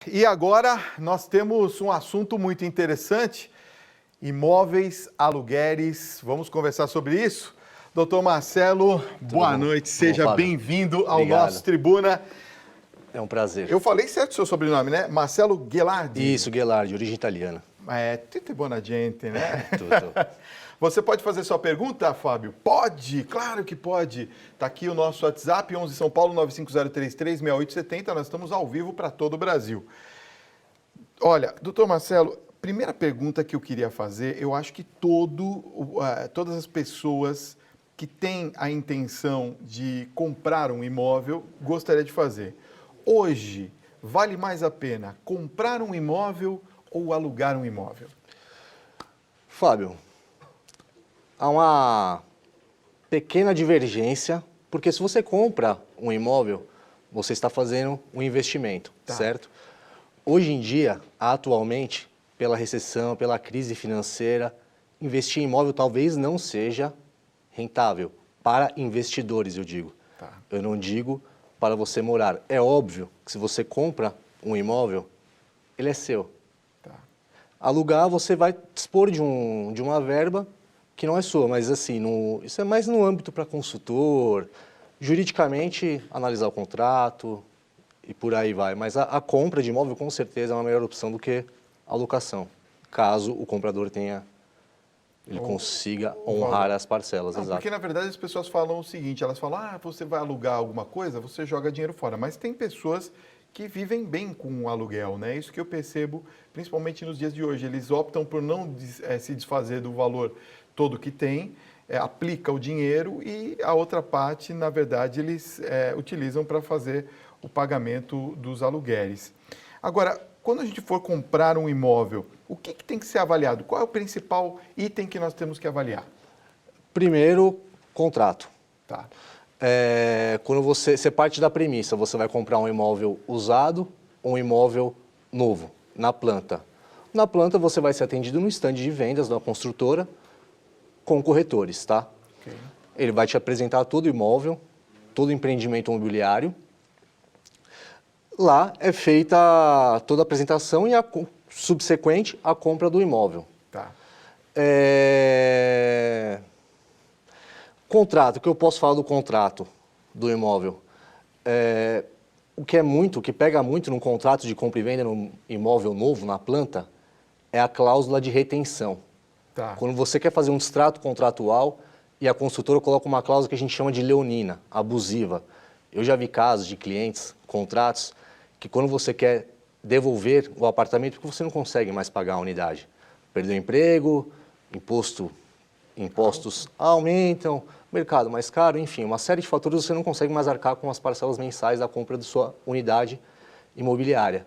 E agora nós temos um assunto muito interessante, imóveis, aluguéis. Vamos conversar sobre isso? Doutor Marcelo, boa noite, seja bem-vindo ao nosso Tribuna. É um prazer. Eu falei certo o seu sobrenome, né? Marcelo Ghelardi. Isso, Ghelardi, origem italiana. É, tudo buona gente, né? Tudo. Você pode fazer sua pergunta, Fábio? Pode, claro que pode. Está aqui o nosso WhatsApp, 11 São Paulo, 950336870. Nós estamos ao vivo para todo o Brasil. Olha, doutor Marcelo, primeira pergunta que eu queria fazer, eu acho que todas as pessoas que têm a intenção de comprar um imóvel gostaria de fazer. Hoje, vale mais a pena comprar um imóvel ou alugar um imóvel? Fábio, há uma pequena divergência, porque se você compra um imóvel, você está fazendo um investimento, certo? Hoje em dia, atualmente, pela recessão, pela crise financeira, investir em imóvel talvez não seja rentável para investidores, eu digo. Eu não digo para você morar. É óbvio que se você compra um imóvel, ele é seu. Alugar, você vai dispor de uma verba que não é sua, mas assim, isso é mais no âmbito para consultor, juridicamente analisar o contrato e por aí vai. Mas a compra de imóvel com certeza é uma melhor opção do que a locação, caso o comprador consiga honrar as parcelas. Exato. Porque na verdade as pessoas falam o seguinte, elas falam, você vai alugar alguma coisa, você joga dinheiro fora, mas tem pessoas que vivem bem com o aluguel, né? Isso que eu percebo, principalmente nos dias de hoje. Eles optam por não se desfazer do valor todo que tem, aplica o dinheiro e a outra parte, na verdade, eles utilizam para fazer o pagamento dos aluguéis. Agora, quando a gente for comprar um imóvel, o que tem que ser avaliado? Qual é o principal item que nós temos que avaliar? Primeiro, contrato. Tá. Quando você parte da premissa, você vai comprar um imóvel usado ou um imóvel novo, na planta. Na planta, você vai ser atendido no stand de vendas da construtora com corretores, tá? Okay. Ele vai te apresentar todo o imóvel, todo o empreendimento imobiliário. Lá é feita toda a apresentação e subsequente a compra do imóvel. Tá. Contrato, o que eu posso falar do contrato do imóvel? O que pega muito num contrato de compra e venda num imóvel novo, na planta, é a cláusula de retenção. Tá. Quando você quer fazer um distrato contratual e a construtora coloca uma cláusula que a gente chama de leonina, abusiva. Eu já vi casos de clientes, contratos, que quando você quer devolver o apartamento, porque você não consegue mais pagar a unidade. Perdeu o emprego, impostos aumentam, mercado mais caro, enfim, uma série de fatores, você não consegue mais arcar com as parcelas mensais da compra da sua unidade imobiliária.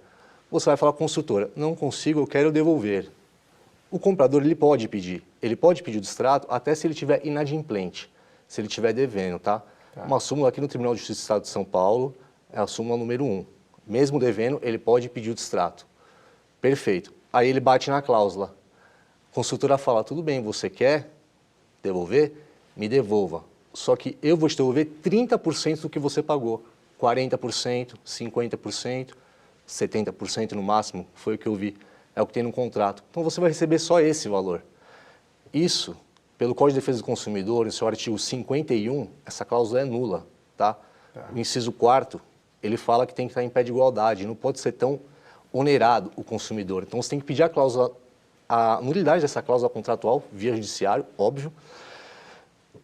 Você vai falar com a construtora, não consigo, eu quero devolver. O comprador ele pode pedir o distrato até se ele estiver inadimplente, se ele estiver devendo, tá? Uma súmula aqui no Tribunal de Justiça do Estado de São Paulo é a súmula número 1. Mesmo devendo, ele pode pedir o distrato. Perfeito. Aí ele bate na cláusula. A consultora fala, tudo bem, você quer devolver? Me devolva. Só que eu vou te devolver 30% do que você pagou. 40%, 50%, 70% no máximo, foi o que eu vi. É o que tem no contrato. Então você vai receber só esse valor. Isso, pelo Código de Defesa do Consumidor, no seu artigo 51, essa cláusula é nula, tá? O inciso 4º, ele fala que tem que estar em pé de igualdade, não pode ser tão onerado o consumidor. Então você tem que pedir a nulidade dessa cláusula contratual, via judiciário, óbvio.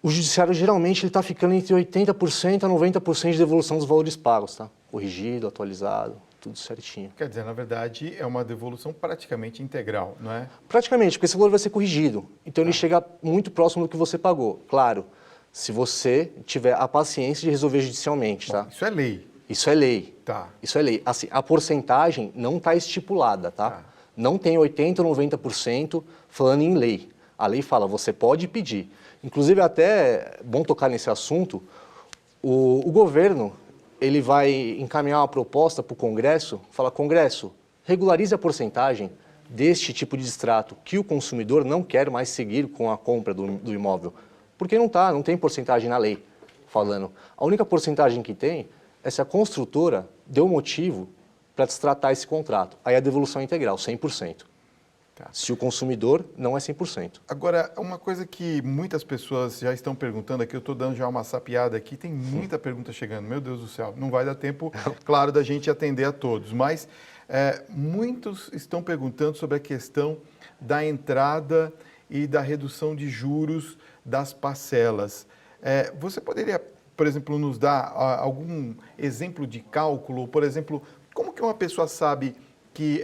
O judiciário geralmente está ficando entre 80% a 90% de devolução dos valores pagos, tá? Corrigido, atualizado, tudo certinho. Quer dizer, na verdade, é uma devolução praticamente integral, não é? Praticamente, porque esse valor vai ser corrigido. Então ele chega muito próximo do que você pagou. Claro, se você tiver a paciência de resolver judicialmente, tá? Isso é lei. Isso é lei. Tá. Isso é lei. Assim, a porcentagem não está estipulada, tá? Não tem 80% ou 90% falando em lei. A lei fala, você pode pedir. Inclusive, até é bom tocar nesse assunto, o governo ele vai encaminhar uma proposta para o Congresso, fala, Congresso, regularize a porcentagem deste tipo de distrato que o consumidor não quer mais seguir com a compra do imóvel. Porque não tem porcentagem na lei falando. A única porcentagem que tem é se a construtora deu motivo para destratar esse contrato. Aí a devolução é integral, 100%. Tá. Se o consumidor não é 100%. Agora, uma coisa que muitas pessoas já estão perguntando aqui, eu estou dando já uma sapiada aqui, tem muita pergunta chegando, meu Deus do céu, não vai dar tempo, claro, da gente atender a todos, mas muitos estão perguntando sobre a questão da entrada e da redução de juros das parcelas. Você poderia, por exemplo, nos dar algum exemplo de cálculo? Por exemplo, como que uma pessoa sabe que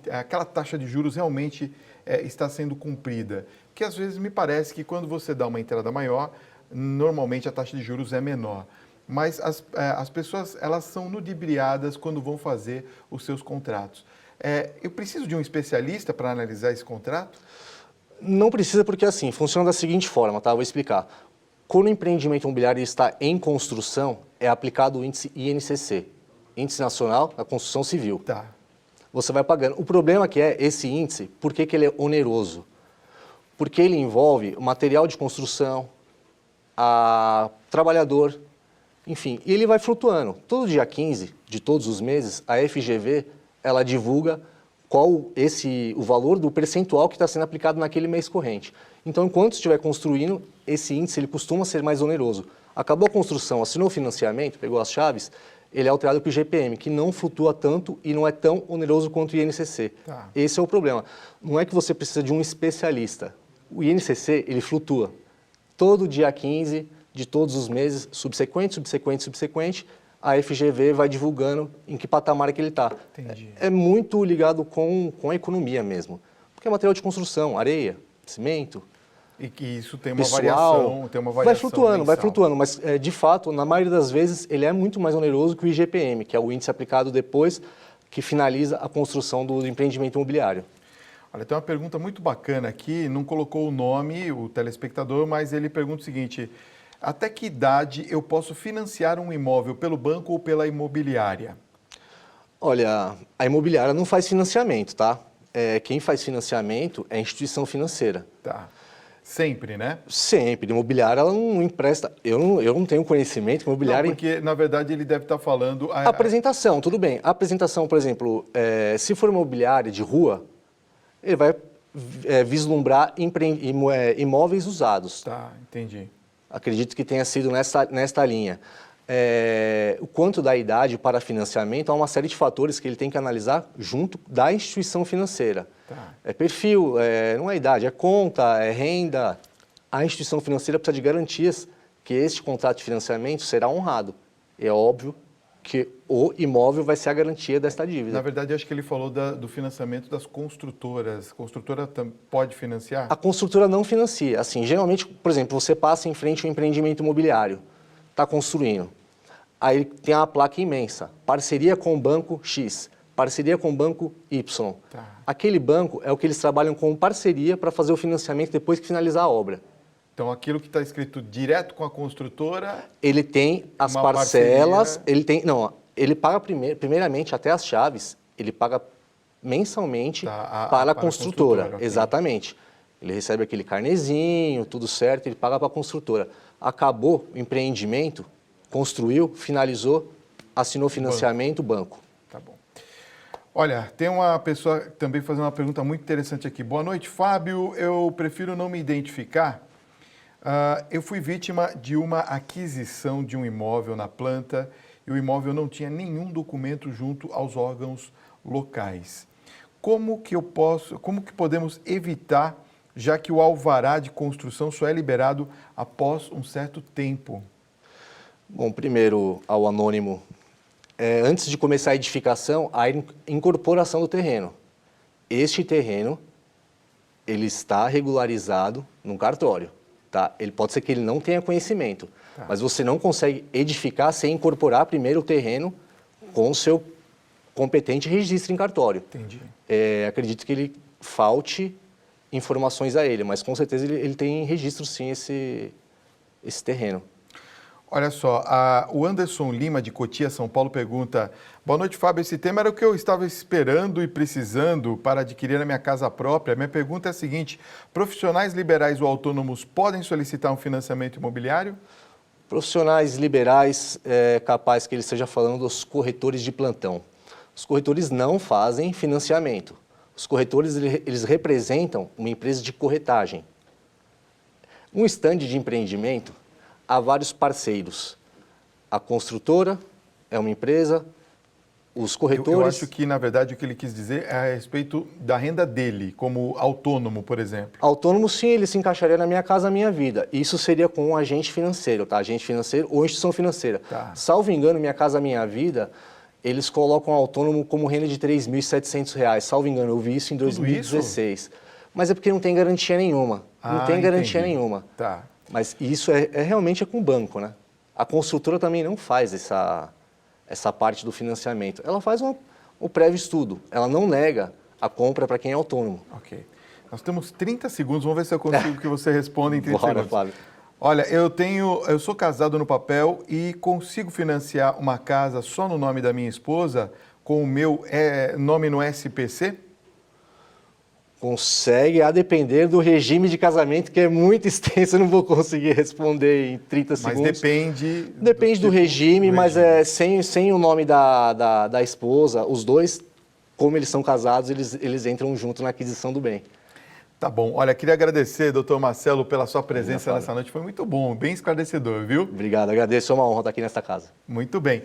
aquela taxa de juros realmente está sendo cumprida? Porque às vezes me parece que quando você dá uma entrada maior, normalmente a taxa de juros é menor. Mas as pessoas elas são ludibriadas quando vão fazer os seus contratos. Eu preciso de um especialista para analisar esse contrato? Não precisa porque assim, funciona da seguinte forma, tá? Vou explicar. Quando o empreendimento imobiliário está em construção, é aplicado o índice INCC, Índice Nacional da Construção Civil. Tá. Você vai pagando. O problema que é esse índice, por que ele é oneroso? Porque ele envolve o material de construção, trabalhador, enfim, e ele vai flutuando. Todo dia 15 de todos os meses, a FGV, ela divulga qual o valor do percentual que está sendo aplicado naquele mês corrente. Então, enquanto estiver construindo, esse índice ele costuma ser mais oneroso. Acabou a construção, assinou o financiamento, pegou as chaves, ele é alterado para o IGPM, que não flutua tanto e não é tão oneroso quanto o INCC. Tá. Esse é o problema. Não é que você precisa de um especialista. O INCC, ele flutua. Todo dia 15 de todos os meses, subsequente, a FGV vai divulgando em que patamar que ele está. É muito ligado com a economia mesmo. Porque é material de construção, areia, cimento. E que isso tem uma variação, vai flutuando, mensal. mas de fato, na maioria das vezes, ele é muito mais oneroso que o IGPM, que é o índice aplicado depois que finaliza a construção do empreendimento imobiliário. Olha, tem uma pergunta muito bacana aqui, não colocou o nome, o telespectador, mas ele pergunta o seguinte: até que idade eu posso financiar um imóvel pelo banco ou pela imobiliária? Olha, a imobiliária não faz financiamento, tá? Quem faz financiamento é a instituição financeira. Tá. Sempre, né? Sempre. Imobiliária, ela não empresta. Eu não tenho conhecimento que imobiliária... Não, porque, na verdade, ele deve estar falando... Apresentação, tudo bem. A apresentação, por exemplo, se for imobiliária de rua, ele vai vislumbrar imóveis usados. Tá, entendi. Acredito que tenha sido nesta linha. O quanto da idade para financiamento, há uma série de fatores que ele tem que analisar junto da instituição financeira. Tá. É perfil, não é idade, é conta, é renda. A instituição financeira precisa de garantias que este contrato de financiamento será honrado. É óbvio que o imóvel vai ser a garantia desta dívida. Na verdade, acho que ele falou do financiamento das construtoras. A construtora pode financiar? A construtora não financia. Assim, geralmente, por exemplo, você passa em frente a um empreendimento imobiliário, está construindo. Aí tem uma placa imensa, parceria com o banco X, parceria com o banco Y. Tá. Aquele banco é o que eles trabalham com parceria para fazer o financiamento depois que finalizar a obra. Então, aquilo que está escrito direto com a construtora... Ele tem as parcelas, ele paga primeiramente até as chaves, ele paga mensalmente para a construtora. Okay. Exatamente. Ele recebe aquele carnezinho, tudo certo, ele paga para a construtora. Acabou o empreendimento, construiu, finalizou, assinou financiamento, banco. Tá bom. Olha, tem uma pessoa também fazendo uma pergunta muito interessante aqui. Boa noite, Fábio. Eu prefiro não me identificar. Eu fui vítima de uma aquisição de um imóvel na planta e o imóvel não tinha nenhum documento junto aos órgãos locais. Como que podemos evitar, já que o alvará de construção só é liberado após um certo tempo? Bom, primeiro, ao anônimo, antes de começar a edificação, a incorporação do terreno. Este terreno, ele está regularizado num cartório. Tá? Ele pode ser que ele não tenha conhecimento, mas você não consegue edificar sem incorporar primeiro o terreno com o seu competente registro em cartório. Entendi. Acredito que ele falte informações a ele, mas com certeza ele tem registro sim esse terreno. Olha só, o Anderson Lima, de Cotia, São Paulo, pergunta: boa noite, Fábio, esse tema era o que eu estava esperando e precisando para adquirir a minha casa própria. Minha pergunta é a seguinte: profissionais liberais ou autônomos podem solicitar um financiamento imobiliário? Profissionais liberais, é capaz que ele esteja falando dos corretores de plantão. Os corretores não fazem financiamento. Os corretores, eles representam uma empresa de corretagem. Um stand de empreendimento, há vários parceiros. A construtora é uma empresa, os corretores... Eu acho que, na verdade, o que ele quis dizer é a respeito da renda dele, como autônomo, por exemplo. Autônomo, sim, ele se encaixaria na Minha Casa Minha Vida. Isso seria com um agente financeiro, tá? Agente financeiro ou instituição financeira. Tá. Salvo engano, Minha Casa Minha Vida, eles colocam autônomo como renda de R$ 3.700. Salvo engano, eu vi isso em 2016. Mas é porque não tem garantia nenhuma. Não tem garantia nenhuma. Tá. Mas isso realmente é com o banco, né? A construtora também não faz essa parte do financiamento. Ela faz o prévio estudo. Ela não nega a compra para quem é autônomo. Ok. Nós temos 30 segundos. Vamos ver se eu consigo que você responda em 30 Bora, segundos. Flávio. Olha, eu sou casado no papel e consigo financiar uma casa só no nome da minha esposa com o meu nome no SPC? Consegue, a depender do regime de casamento, que é muito extenso, eu não vou conseguir responder em 30 segundos. Mas depende... Depende do regime, mas sem o nome da esposa, os dois, como eles são casados, eles entram junto na aquisição do bem. Tá bom. Olha, queria agradecer, doutor Marcelo, pela sua presença nessa noite. Foi muito bom, bem esclarecedor, viu? Obrigado, agradeço, é uma honra estar aqui nesta casa. Muito bem.